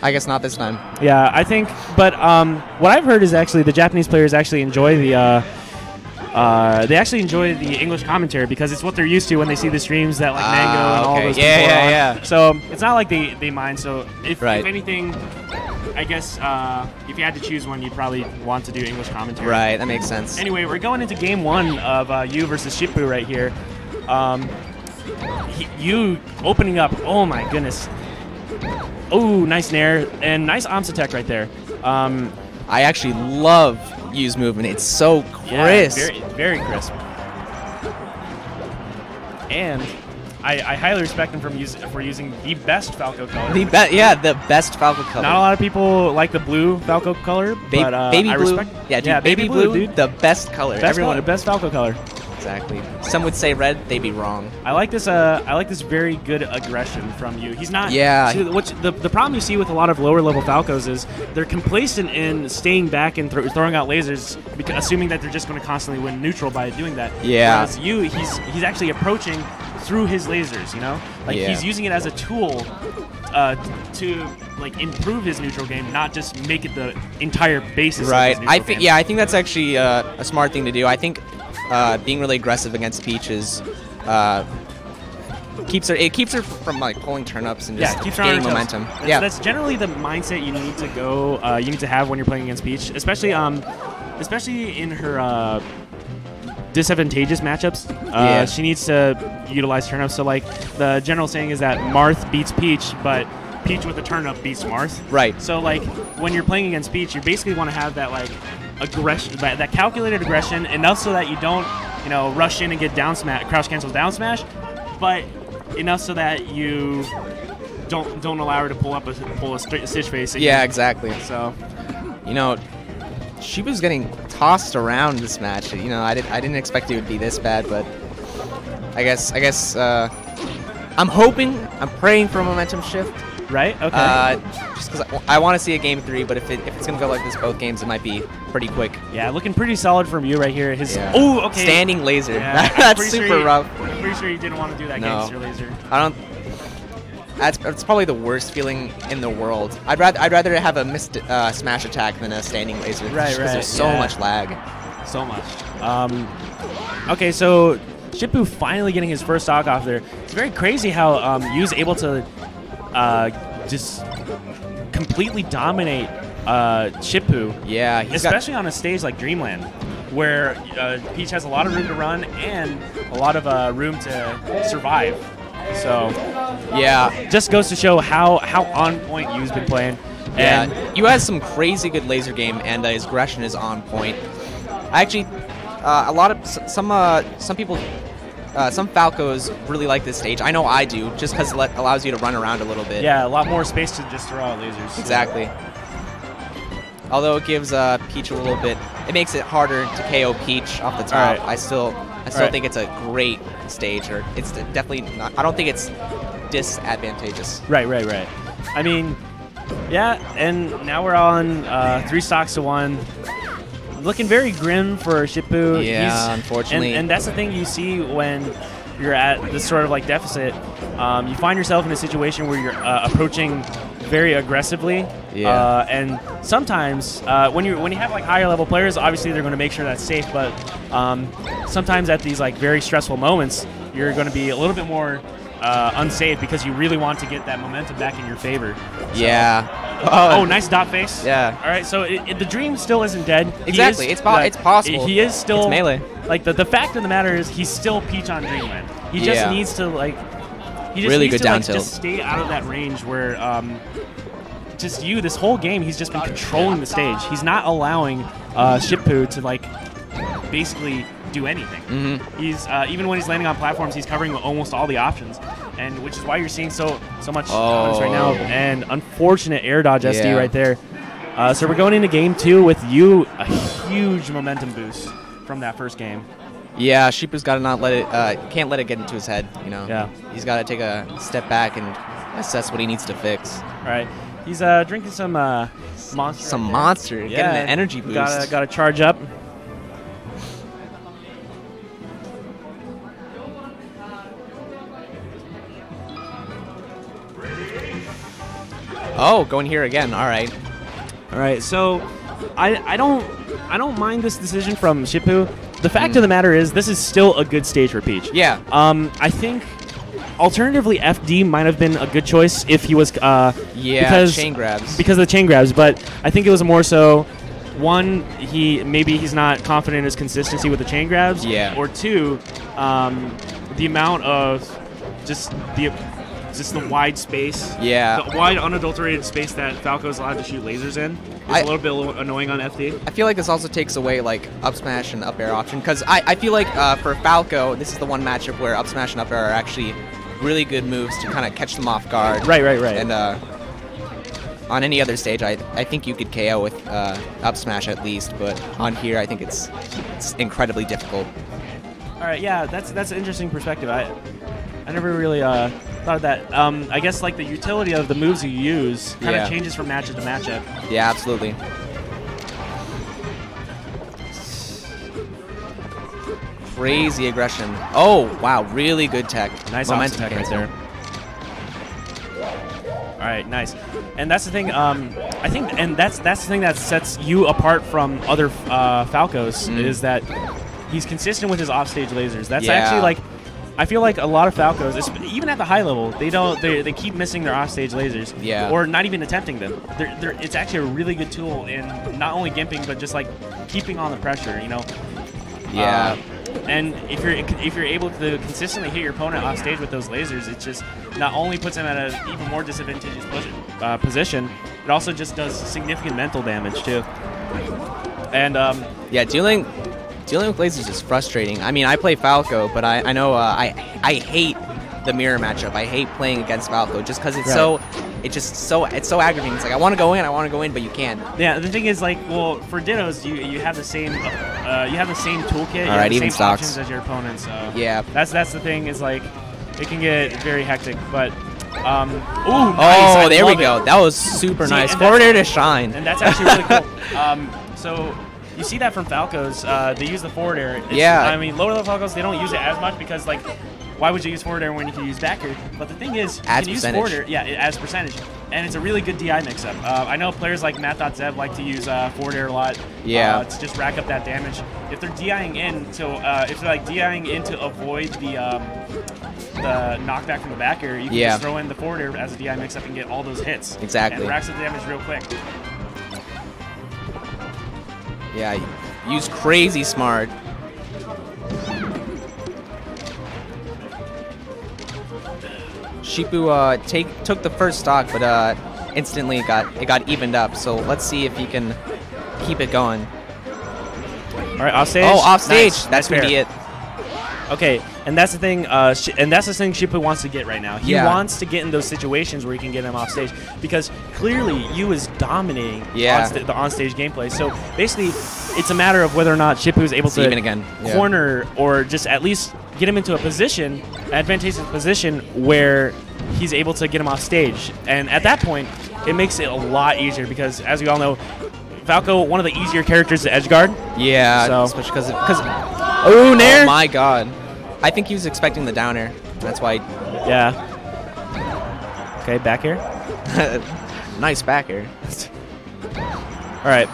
I guess not this time. Yeah, I think. But what I've heard is actually the Japanese players actually enjoy the. They actually enjoy the English commentary because it's what they're used to when they see the streams that like Mango and all those people are on. Yeah. So it's not like they mind. So if Right. anything, I guess if you had to choose one, you'd probably want to do English commentary. Right, that makes sense. Anyway, we're going into game 1 of you versus Shippu right here. You opening up. Oh my goodness. Oh, nice nair and nice Amsa tech right there. I actually love Yu's movement. It's so crisp. Yeah, very crisp. And I highly respect him for using the best Falco color. The best Falco color. Not a lot of people like the blue Falco color, but baby I blue. respect. Yeah, dude, baby blue, dude. The best color. Everyone, the best Falco color. Exactly. Some would say red. They'd be wrong. I like this. I like this very good aggression from you. He's not. Yeah. See, the problem you see with a lot of lower level Falcos is they're complacent in staying back and throwing out lasers, assuming that they're just going to constantly win neutral by doing that. Yeah. Whereas you, he's actually approaching through his lasers. You know, like he's using it as a tool to like improve his neutral game, not just make it the entire basis. Right. Of his neutral game. Yeah. I think that's actually a smart thing to do. I think. Being really aggressive against Peach is keeps her from like pulling turnips and just keeps gaining momentum. That's generally the mindset you need to go. You need to have when you're playing against Peach, especially in her disadvantageous matchups. She needs to utilize turnips. So like the general saying is that Marth beats Peach, but Peach with a turnip beats Marth. Right. So like when you're playing against Peach, you basically want to have that like aggression, that calculated aggression, enough so that you don't, rush in and get down smash, crouch cancel down smash, but enough so that you don't allow her to pull a stitch face. Yeah, exactly. So, she was getting tossed around this match. I didn't expect it would be this bad, but I guess I'm praying for a momentum shift. Right. Okay. Just because I want to see a game 3, but if it's gonna go like this both games, it might be pretty quick. Yeah, looking pretty solid from you right here. Oh, okay. Standing laser. Yeah, That's super rough. I'm pretty sure you didn't want to do that gangster laser. That's probably the worst feeling in the world. I'd rather have a missed smash attack than a standing laser. Right. Because there's so much lag. So much. Okay, so Shippu finally getting his first stock off there. It's very crazy how Yu's able to just completely dominate Shippu. Yeah, especially on a stage like Dreamland, where Peach has a lot of room to run and a lot of room to survive. So yeah, just goes to show how on point Yu's been playing. And Yu has some crazy good laser game, and his aggression is on point. Actually, some people. Some Falcos really like this stage. I know I do, just because it allows you to run around a little bit. Yeah, a lot more space to just throw out lasers. Exactly. Although it gives Peach a little bit, it makes it harder to KO Peach off the top. Right. I still think it's a great stage, or it's definitely not. I don't think it's disadvantageous. Right. I mean, yeah, and now we're on 3 stocks to 1. Looking very grim for Shippu. Yeah, unfortunately. And that's the thing you see when you're at this sort of like deficit. You find yourself in a situation where you're approaching very aggressively. Yeah. And sometimes when you have like higher level players, obviously they're going to make sure that's safe. But sometimes at these like very stressful moments, you're going to be a little bit more unsafe because you really want to get that momentum back in your favor. So, yeah. Oh, nice dot face. Yeah. All right, so the dream still isn't dead. Exactly. It's possible. He is still it's melee. Like the fact of the matter is he's still Peach on Dreamland. He just needs to like really good down tilt. Just stay out of that range where just this whole game he's just been controlling the stage. He's not allowing Shippu to like basically do anything. Mm-hmm. He's even when he's landing on platforms, he's covering almost all the options, and which is why you're seeing so much dominance right now. And unfortunate air dodge SD right there. So we're going into game 2 with Yu, a huge momentum boost from that first game. Yeah, Shippu's got to not let it. Can't let it get into his head. Yeah. He's got to take a step back and assess what he needs to fix. All right. He's drinking some monster. Some monster. Yeah. Getting an energy boost. Got to charge up. Oh, going here again. All right. All right. So I don't mind this decision from Shippu. The fact of the matter is, this is still a good stage for Peach. Yeah. I think alternatively FD might have been a good choice if he was chain grabs. Because of the chain grabs, but I think it was more so one, maybe he's not confident in his consistency with the chain grabs. Yeah. Or two, the amount of just the wide space. Yeah. The wide unadulterated space that Falco is allowed to shoot lasers in is a little bit annoying on FD. I feel like this also takes away like up smash and up air option, because I feel like for Falco, this is the one matchup where up smash and up air are actually really good moves to kind of catch them off guard. Right. And on any other stage, I think you could KO with up smash at least, but on here I think it's incredibly difficult. All right, yeah, that's an interesting perspective. I never really thought of that. I guess like the utility of the moves you use kind of changes from matchup to matchup. Yeah, absolutely. Crazy aggression. Oh, wow, really good tech. Nice momentum tech right cancel. there. All right, nice. And that's the thing. I think, and that's the thing that sets you apart from other Falcos is that he's consistent with his offstage lasers. That's actually like, I feel like a lot of Falcos, even at the high level, they keep missing their offstage lasers. Yeah. Or not even attempting them. It's actually a really good tool in not only gimping but just like keeping on the pressure. You know. Yeah. And if you're able to consistently hit your opponent off stage with those lasers, it just not only puts him at an even more disadvantageous position, it also just does significant mental damage too. And yeah, dealing with lasers is frustrating. I mean, I play Falco, but I know I hate the mirror matchup. I hate playing against Falco just because it's so aggravating. It's like I want to go in, but you can't. Yeah, the thing is, like, well, for Dittos, you have the same toolkit, All right, you have even the same stocks options as your opponent. So yeah, that's the thing is like it can get very hectic, but. Ooh, nice. Oh, there we go. That was super nice. Forward air to shine. And that's actually really cool. So you see that from Falcos. They use the forward air. I mean, lower level Falcos, they don't use it as much because, like, why would you use forward air when you can use back air? But the thing is, you can use forward air, as percentage. And it's a really good DI mix-up. I know players like Matt.Zev like to use forward air a lot. To just rack up that damage. If they're DIing in to avoid the knockback from the back air, you can just throw in the forward air as a DI mix-up and get all those hits. Exactly. And racks up damage real quick. Yeah, use crazy smart. Shippu took the first stock, but instantly it got evened up. So let's see if he can keep it going. All right, off stage. Oh, off stage. Nice. That's gonna be it. Okay, and that's the thing. And that's the thing Shippu wants to get right now. He wants to get in those situations where he can get him off stage because clearly you is dominating the on-stage gameplay. So basically, it's a matter of whether or not Shippu is able to corner or just at least get him into a position, advantageous position where he's able to get him off stage. And at that point, it makes it a lot easier because, as we all know, Falco, one of the easier characters to edge guard. Yeah, so, especially because oh, Nair! Oh my God, I think he was expecting the down air. That's why. Yeah. Okay, back air. Nice back air. All right.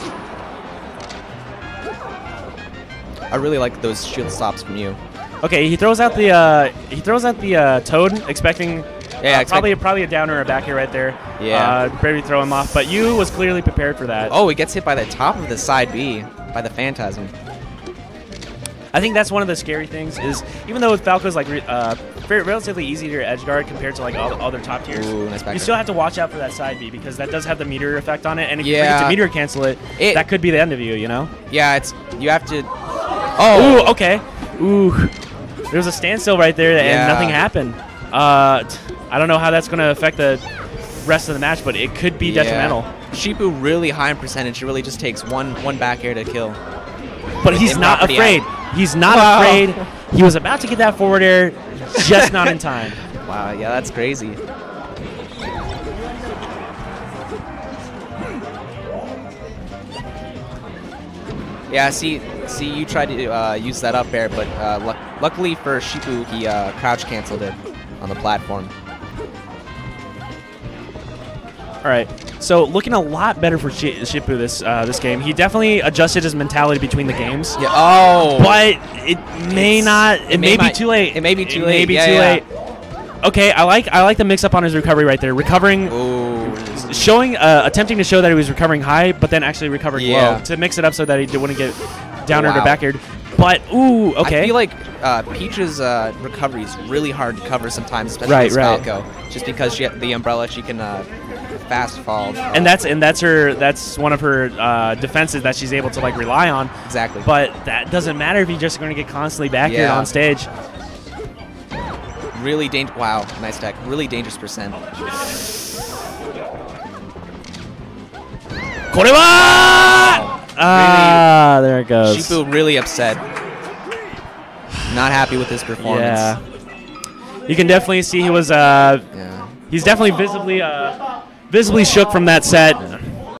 I really like those shield stops from you. Okay, he throws out the Toad, expecting probably a down or a back air right there. Yeah. Ready to throw him off, but you was clearly prepared for that. Oh, he gets hit by the top of the side B by the Phantasm. I think that's one of the scary things is even though Falco's like relatively easy to edge guard compared to like all other top tiers, you still have to watch out for that side B because that does have the meteor effect on it, and if you forget to meteor cancel it, that could be the end of you. You know? Yeah, you have to. Oh. Ooh, okay. Ooh. There was a standstill right there, and nothing happened. I don't know how that's going to affect the rest of the match, but it could be detrimental. Shippu really high in percentage. It really just takes one back air to kill. But he's not afraid. He's not afraid. He was about to get that forward air, just not in time. Wow, yeah, that's crazy. Yeah, see, you tried to use that up air, but luckily for Shippu, he crouch canceled it on the platform. All right. So looking a lot better for Shippu this game. He definitely adjusted his mentality between the games. Yeah. Oh. But it may not. It may be too late. It may be too late. It may be too late. Okay. I like the mix up on his recovery right there. Recovering. Ooh. Showing, attempting to show that he was recovering high, but then actually recovering low to mix it up so that he wouldn't get down air to back aired. But ooh, okay. I feel like Peach's recovery is really hard to cover sometimes, especially with Falco, just because the umbrella she can fast fall. And that's one of her defenses that she's able to like rely on. Exactly. But that doesn't matter if you're just going to get constantly back aired on stage. Really dangerous. Wow, nice deck. Really dangerous percent. これは! Ah, there it goes. Shippu really upset. Not happy with his performance. Yeah. You can definitely see he was. He's definitely visibly shook from that set.